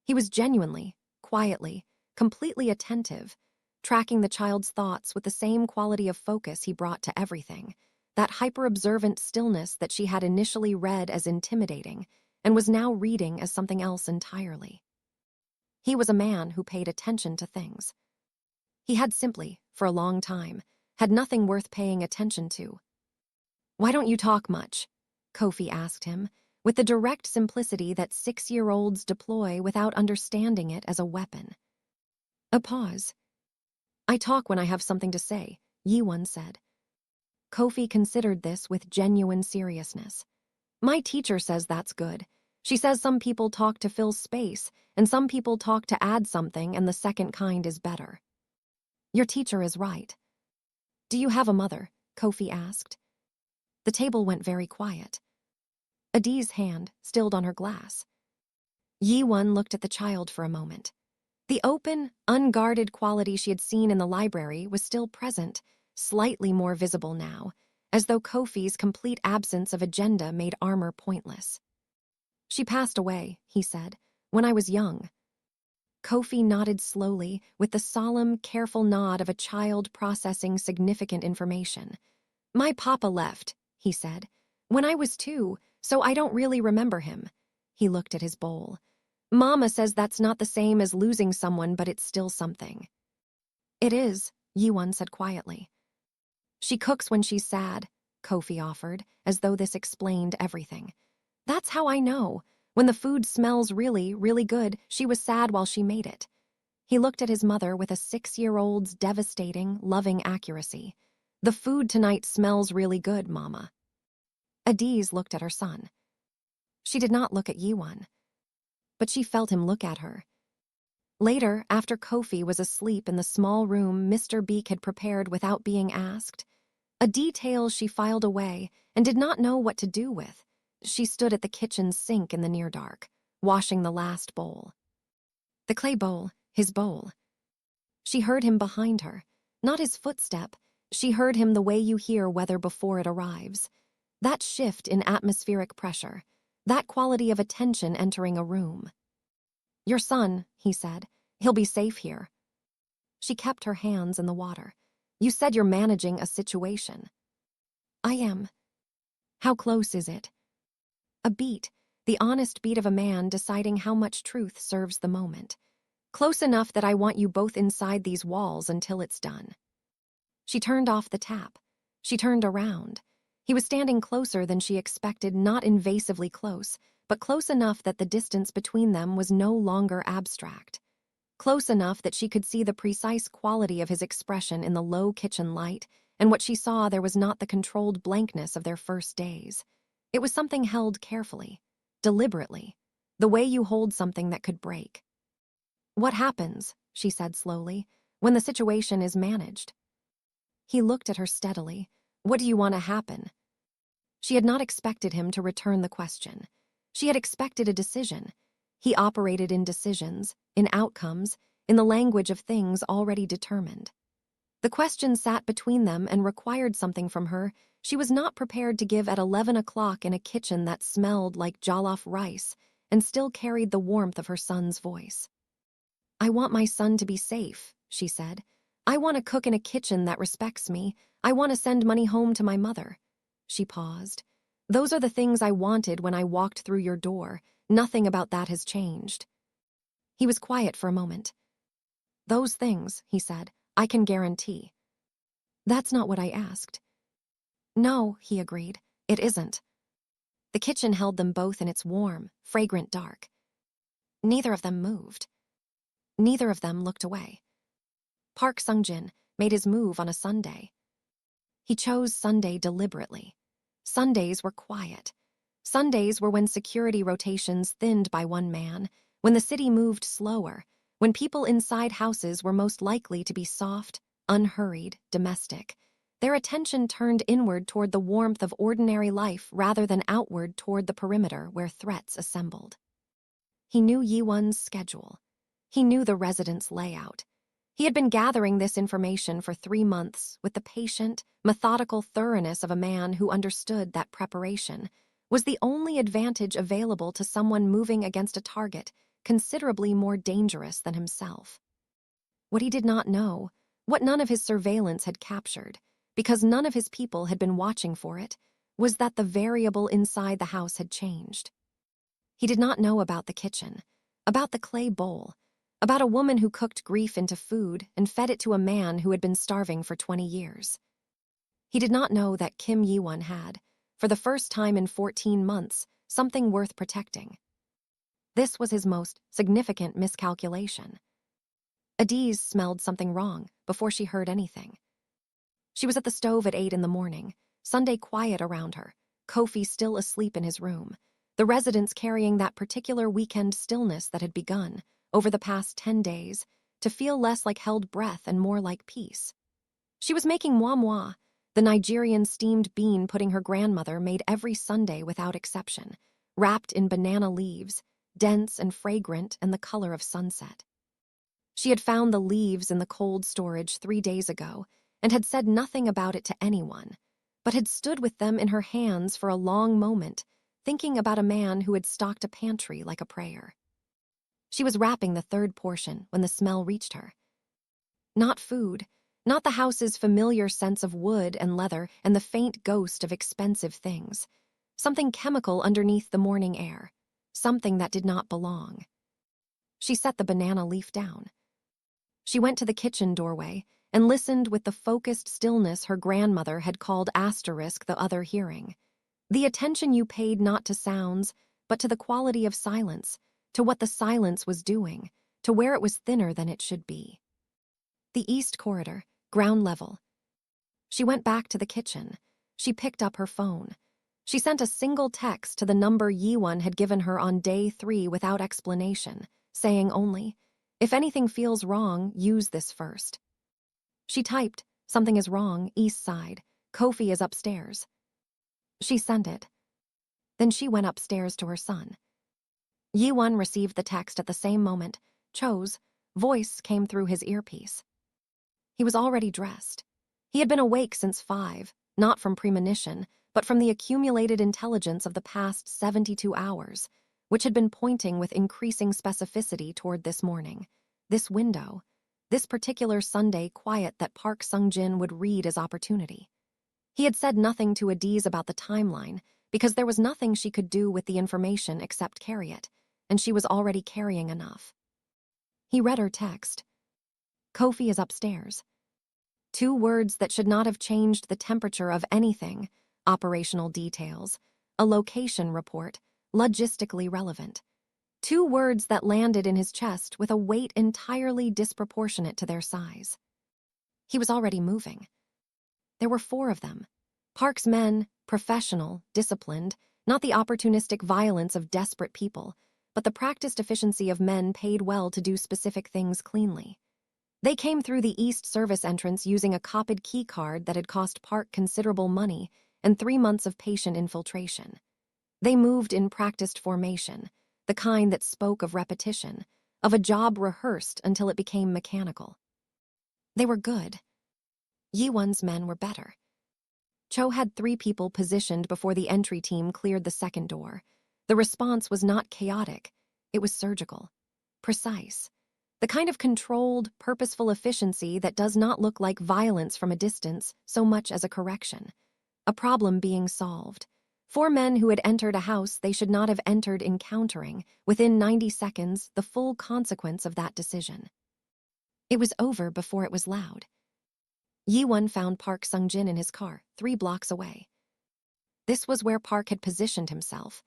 He was genuinely, quietly, completely attentive, tracking the child's thoughts with the same quality of focus he brought to everything, that hyper-observant stillness that she had initially read as intimidating and was now reading as something else entirely. He was a man who paid attention to things. He had simply, for a long time, had nothing worth paying attention to. "Why don't you talk much?" Kofi asked him, with the direct simplicity that 6-year-olds deploy without understanding it as a weapon. A pause. "I talk when I have something to say," Yiwon said. Kofi considered this with genuine seriousness. "My teacher says that's good. She says some people talk to fill space, and some people talk to add something, and the second kind is better." "Your teacher is right." "Do you have a mother?" Kofi asked. The table went very quiet. Adiz's hand stilled on her glass. Yiwon looked at the child for a moment. The open, unguarded quality she had seen in the library was still present, slightly more visible now, as though Kofi's complete absence of agenda made armor pointless. "She passed away," he said, "when I was young." Kofi nodded slowly, with the solemn, careful nod of a child processing significant information. "My papa left," he said, "when I was 2, so I don't really remember him." He looked at his bowl. "Mama says that's not the same as losing someone, but it's still something." "It is," Yiwon said quietly. "She cooks when she's sad," Kofi offered, as though this explained everything. "That's how I know. When the food smells really, really good, she was sad while she made it." He looked at his mother with a 6-year-old's devastating, loving accuracy. "The food tonight smells really good, Mama." Adiz looked at her son. She did not look at Yiwon, but she felt him look at her. Later, after Kofi was asleep in the small room Mr. Beek had prepared without being asked, a detail she filed away and did not know what to do with, she stood at the kitchen sink in the near dark, washing the last bowl. The clay bowl, his bowl. She heard him behind her, not his footstep. She heard him the way you hear weather before it arrives. That shift in atmospheric pressure, that quality of attention entering a room. "Your son," he said. "He'll be safe here." She kept her hands in the water. "You said you're managing a situation." "I am." "How close is it?" A beat, the honest beat of a man deciding how much truth serves the moment. "Close enough that I want you both inside these walls until it's done." She turned off the tap. She turned around. He was standing closer than she expected, not invasively close, but close enough that the distance between them was no longer abstract. Close enough that she could see the precise quality of his expression in the low kitchen light, and what she saw there was not the controlled blankness of their first days. It was something held carefully, deliberately, the way you hold something that could break. "What happens," she said slowly, "when the situation is managed?" He looked at her steadily. "What do you want to happen?" She had not expected him to return the question. She had expected a decision. He operated in decisions, in outcomes, in the language of things already determined. The question sat between them and required something from her she was not prepared to give at 11 o'clock in a kitchen that smelled like jollof rice and still carried the warmth of her son's voice. "I want my son to be safe," she said. "I want to cook in a kitchen that respects me. I want to send money home to my mother." She paused. "Those are the things I wanted when I walked through your door. Nothing about that has changed." He was quiet for a moment. "Those things," he said, "I can guarantee." "That's not what I asked." "No," he agreed, "it isn't." The kitchen held them both in its warm, fragrant dark. Neither of them moved. Neither of them looked away. Park Sung-jin, made his move on a Sunday. He chose Sunday deliberately. Sundays were quiet. Sundays were when security rotations thinned by one man, when the city moved slower, when people inside houses were most likely to be soft, unhurried, domestic. Their attention turned inward toward the warmth of ordinary life rather than outward toward the perimeter where threats assembled. He knew Yiwon's schedule. He knew the residence layout. He had been gathering this information for 3 months with the patient, methodical thoroughness of a man who understood that preparation was the only advantage available to someone moving against a target considerably more dangerous than himself. What he did not know, what none of his surveillance had captured, because none of his people had been watching for it, was that the variable inside the house had changed. He did not know about the kitchen, about the clay bowl, about a woman who cooked grief into food and fed it to a man who had been starving for 20 years. He did not know that Kim Yiwon had, for the first time in 14 months, something worth protecting. This was his most significant miscalculation. Adiz smelled something wrong before she heard anything. She was at the stove at 8 in the morning, Sunday quiet around her, Kofi still asleep in his room, the residents carrying that particular weekend stillness that had begun, over the past 10 days, to feel less like held breath and more like peace. She was making moi moi, the Nigerian steamed bean pudding her grandmother made every Sunday without exception, wrapped in banana leaves, dense and fragrant and the color of sunset. She had found the leaves in the cold storage 3 days ago and had said nothing about it to anyone, but had stood with them in her hands for a long moment, thinking about a man who had stocked a pantry like a prayer. She was wrapping the 3rd portion when the smell reached her. Not food, not the house's familiar sense of wood and leather and the faint ghost of expensive things. Something chemical underneath the morning air, something that did not belong. She set the banana leaf down. She went to the kitchen doorway and listened with the focused stillness her grandmother had called the other hearing. The attention you paid not to sounds, but to the quality of silence, to what the silence was doing, to where it was thinner than it should be. The east corridor, ground level. She went back to the kitchen. She picked up her phone. She sent a single text to the number Yiwon had given her on day 3 without explanation, saying only, "If anything feels wrong, use this first." She typed, "Something is wrong, east side. Kofi is upstairs." She sent it. Then she went upstairs to her son. Yiwon received the text at the same moment. Cho's voice came through his earpiece. He was already dressed. He had been awake since 5, not from premonition, but from the accumulated intelligence of the past 72 hours, which had been pointing with increasing specificity toward this morning, this window, this particular Sunday quiet that Park Sung-jin would read as opportunity. He had said nothing to Adiz about the timeline because there was nothing she could do with the information except carry it, and she was already carrying enough. He read her text. Kofi is upstairs. 2 words that should not have changed the temperature of anything, operational details, a location report, logistically relevant. 2 words that landed in his chest with a weight entirely disproportionate to their size. He was already moving. There were 4 of them. Park's men, professional, disciplined, not the opportunistic violence of desperate people, but the practiced efficiency of men paid well to do specific things cleanly. They came through the East Service entrance using a copied key card that had cost Park considerable money and 3 months of patient infiltration. They moved in practiced formation, the kind that spoke of repetition, of a job rehearsed until it became mechanical. They were good. Yiwon's men were better. Cho had 3 people positioned before the entry team cleared the second door. The response was not chaotic, it was surgical, precise. The kind of controlled, purposeful efficiency that does not look like violence from a distance so much as a correction. A problem being solved. 4 men who had entered a house they should not have entered encountering, within 90 seconds, the full consequence of that decision. It was over before it was loud. Yiwon found Park Sung-jin in his car, 3 blocks away. This was where Park had positioned himself.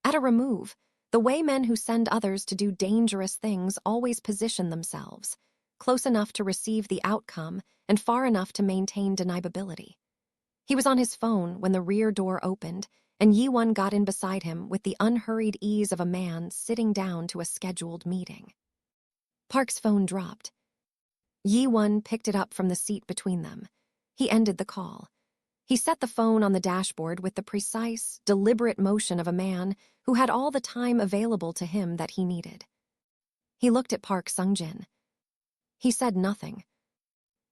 At a remove, the way men who send others to do dangerous things always position themselves. close enough to receive the outcome and far enough to maintain deniability. He was on his phone when the rear door opened, and Yi-won got in beside him with the unhurried ease of a man sitting down to a scheduled meeting. Park's phone dropped. Yi-won picked it up from the seat between them. He ended the call. He set the phone on the dashboard with the precise, deliberate motion of a man who had all the time available to him that he needed. He looked at Park Sung-jin. He said nothing.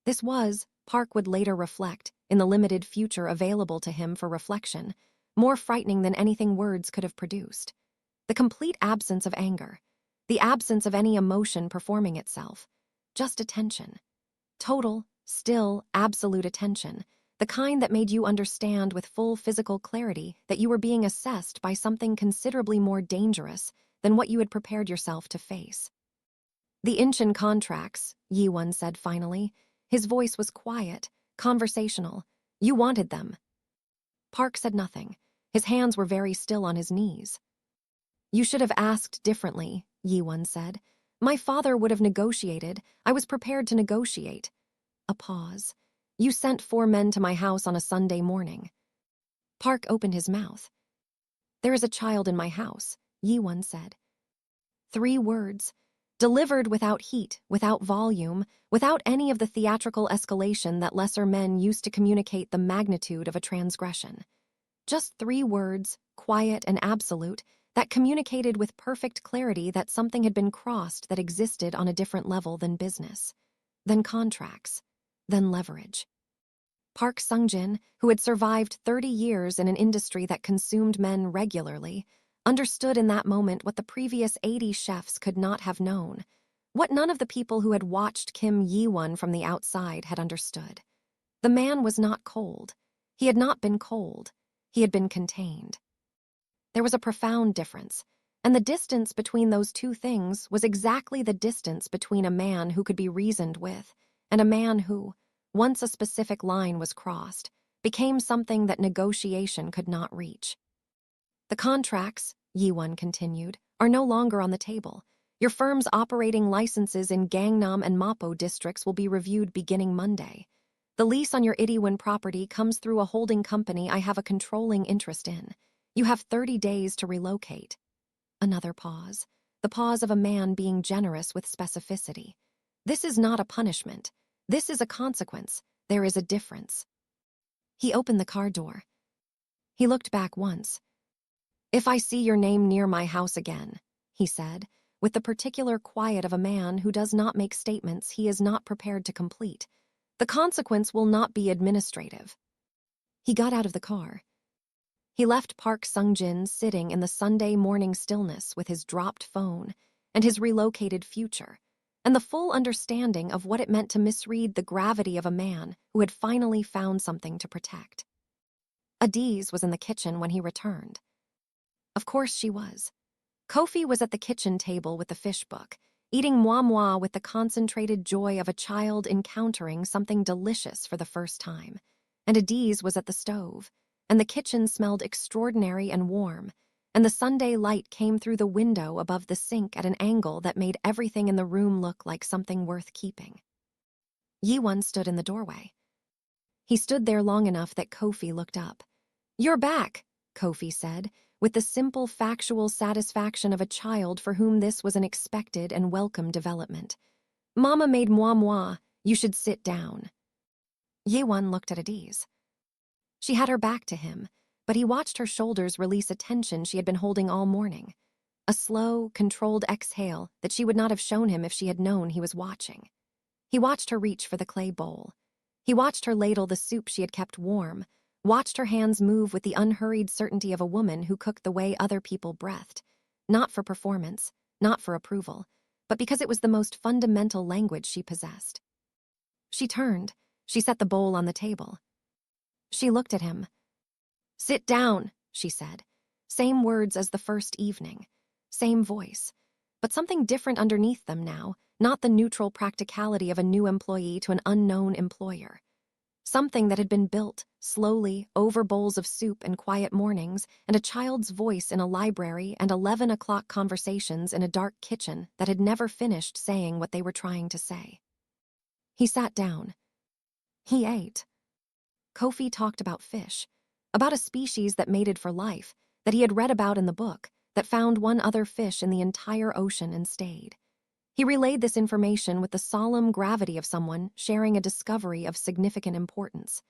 This was, Park would later reflect, in the limited future available to him for reflection, more frightening than anything words could have produced. The complete absence of anger. The absence of any emotion performing itself. Just attention. Total, still, absolute attention. The kind that made you understand with full physical clarity that you were being assessed by something considerably more dangerous than what you had prepared yourself to face. The Incheon contracts, Yi-won said finally. His voice was quiet, conversational. You wanted them. Park said nothing. His hands were very still on his knees. You should have asked differently, Yi-won said. My father would have negotiated. I was prepared to negotiate. A pause. You sent 4 men to my house on a Sunday morning. Park opened his mouth. There is a child in my house, Yi-won said. 3 words. Delivered without heat, without volume, without any of the theatrical escalation that lesser men used to communicate the magnitude of a transgression. Just 3 words, quiet and absolute, that communicated with perfect clarity that something had been crossed that existed on a different level than business, than contracts, than leverage. Park Sung-jin, who had survived 30 years in an industry that consumed men regularly, understood in that moment what the previous 80 chefs could not have known, what none of the people who had watched Kim Yi-won from the outside had understood. The man was not cold. He had not been cold. He had been contained. There was a profound difference, and the distance between those 2 things was exactly the distance between a man who could be reasoned with and a man who, once a specific line was crossed, became something that negotiation could not reach. The contracts, Yi-won continued, are no longer on the table. Your firm's operating licenses in Gangnam and Mapo districts will be reviewed beginning Monday. The lease on your Itaewon property comes through a holding company I have a controlling interest in. You have 30 days to relocate. Another pause. The pause of a man being generous with specificity. This is not a punishment. This is a consequence. There is a difference. He opened the car door. He looked back once. If I see your name near my house again, he said, with the particular quiet of a man who does not make statements he is not prepared to complete, the consequence will not be administrative. He got out of the car. He left Park Sung-jin sitting in the Sunday morning stillness with his dropped phone and his relocated future, and the full understanding of what it meant to misread the gravity of a man who had finally found something to protect. Adiz was in the kitchen when he returned. Of course she was. Kofi was at the kitchen table with the fish book, eating moi with the concentrated joy of a child encountering something delicious for the first time, and Adiz was at the stove, and the kitchen smelled extraordinary and warm, and the Sunday light came through the window above the sink at an angle that made everything in the room look like something worth keeping. Yi-won stood in the doorway. He stood there long enough that Kofi looked up. "You're back," Kofi said, with the simple factual satisfaction of a child for whom this was an expected and welcome development. "Mama made moi. You should sit down." Yi-won looked at Adiz. She had her back to him, but he watched her shoulders release a tension she had been holding all morning. A slow, controlled exhale that she would not have shown him if she had known he was watching. He watched her reach for the clay bowl. He watched her ladle the soup she had kept warm, watched her hands move with the unhurried certainty of a woman who cooked the way other people breathed, not for performance, not for approval, but because it was the most fundamental language she possessed. She turned. She set the bowl on the table. She looked at him. "Sit down," she said. Same words as the first evening. Same voice. But something different underneath them now, not the neutral practicality of a new employee to an unknown employer. Something that had been built, slowly, over bowls of soup and quiet mornings, and a child's voice in a library and 11 o'clock conversations in a dark kitchen that had never finished saying what they were trying to say. He sat down. He ate. Kofi talked about fish, about a species that mated for life, that he had read about in the book, that found one other fish in the entire ocean and stayed. He relayed this information with the solemn gravity of someone sharing a discovery of significant importance.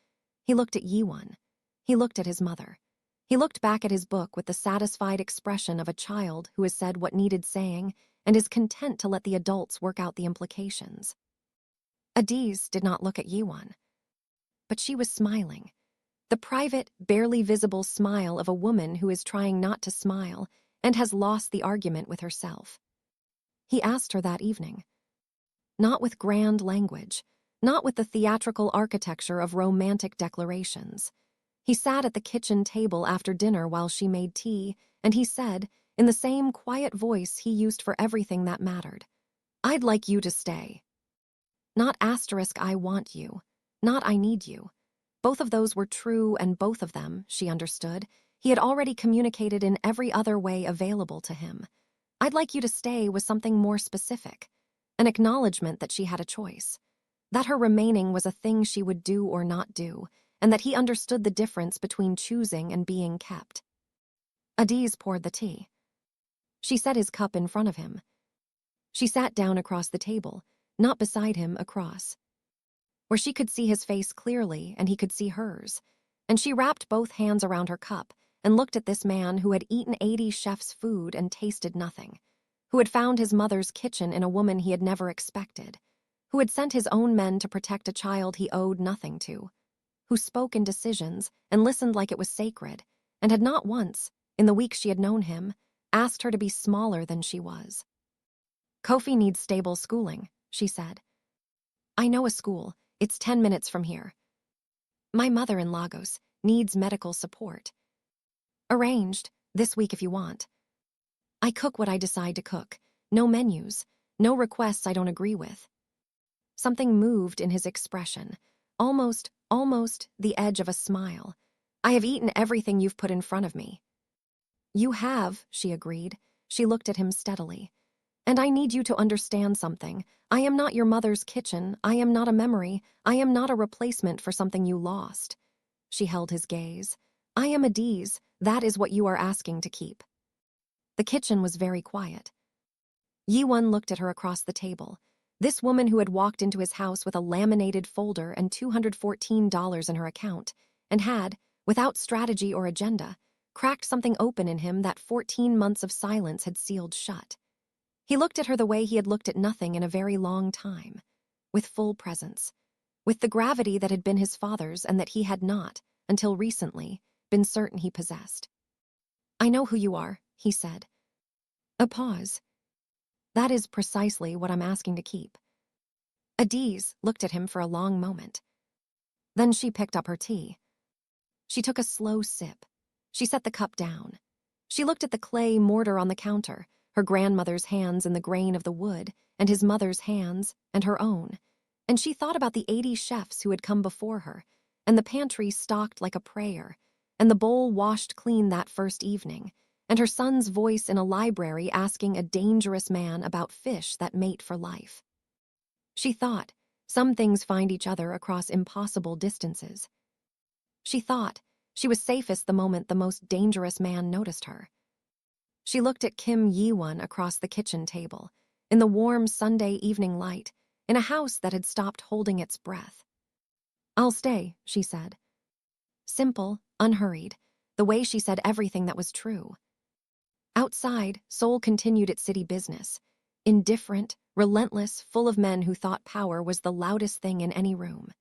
He looked at Yiwon. He looked at his mother. He looked back at his book with the satisfied expression of a child who has said what needed saying and is content to let the adults work out the implications. Adiz did not look at Yiwon, but she was smiling. The private, barely visible smile of a woman who is trying not to smile and has lost the argument with herself. He asked her that evening. Not with grand language, not with the theatrical architecture of romantic declarations. He sat at the kitchen table after dinner while she made tea, and he said, in the same quiet voice he used for everything that mattered, "I'd like you to stay." Not *I want you, not I need you. Both of those were true, and both of them, she understood, he had already communicated in every other way available to him. "I'd like you to stay" was something more specific, an acknowledgement that she had a choice, that her remaining was a thing she would do or not do, and that he understood the difference between choosing and being kept. Adiz poured the tea. She set his cup in front of him. She sat down across the table, not beside him, across, where she could see his face clearly and he could see hers, and she wrapped both hands around her cup and looked at this man who had eaten 80 chefs' food and tasted nothing, who had found his mother's kitchen in a woman he had never expected, who had sent his own men to protect a child he owed nothing to, who spoke in decisions and listened like it was sacred, and had not once, in the week she had known him, asked her to be smaller than she was. "Kofi needs stable schooling," she said. "I know a school. It's 10 minutes from here. My mother in Lagos needs medical support. Arranged, this week if you want. I cook what I decide to cook. No menus, no requests I don't agree with." Something moved in his expression, almost the edge of a smile. "I have eaten everything you've put in front of me." "You have," she agreed. She looked at him steadily. "And I need you to understand something. I am not your mother's kitchen. I am not a memory. I am not a replacement for something you lost." She held his gaze. "I am Adiz. That is what you are asking to keep." The kitchen was very quiet. Yiwon looked at her across the table. This woman who had walked into his house with a laminated folder and $214 in her account, and had, without strategy or agenda, cracked something open in him that 14 months of silence had sealed shut. He looked at her the way he had looked at nothing in a very long time, with full presence, with the gravity that had been his father's and that he had not, until recently, been certain he possessed. "I know who you are," he said. A pause. "That is precisely what I'm asking to keep." Adiz looked at him for a long moment. Then she picked up her tea. She took a slow sip. She set the cup down. She looked at the clay mortar on the counter, her grandmother's hands in the grain of the wood, and his mother's hands, and her own, and she thought about the 80 chefs who had come before her, and the pantry stocked like a prayer, and the bowl washed clean that first evening, and her son's voice in a library asking a dangerous man about fish that mate for life. She thought, some things find each other across impossible distances. She thought, she was safest the moment the most dangerous man noticed her. She looked at Kim Yiwon across the kitchen table, in the warm Sunday evening light, in a house that had stopped holding its breath. "I'll stay," she said. Simple, unhurried, the way she said everything that was true. Outside, Seoul continued its city business, indifferent, relentless, full of men who thought power was the loudest thing in any room.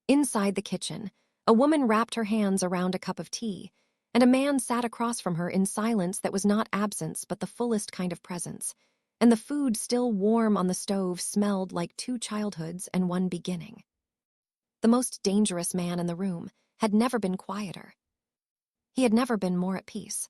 Inside the kitchen, a woman wrapped her hands around a cup of tea, and a man sat across from her in silence that was not absence but the fullest kind of presence, and the food still warm on the stove smelled like 2 childhoods and 1 beginning. The most dangerous man in the room had never been quieter. He had never been more at peace.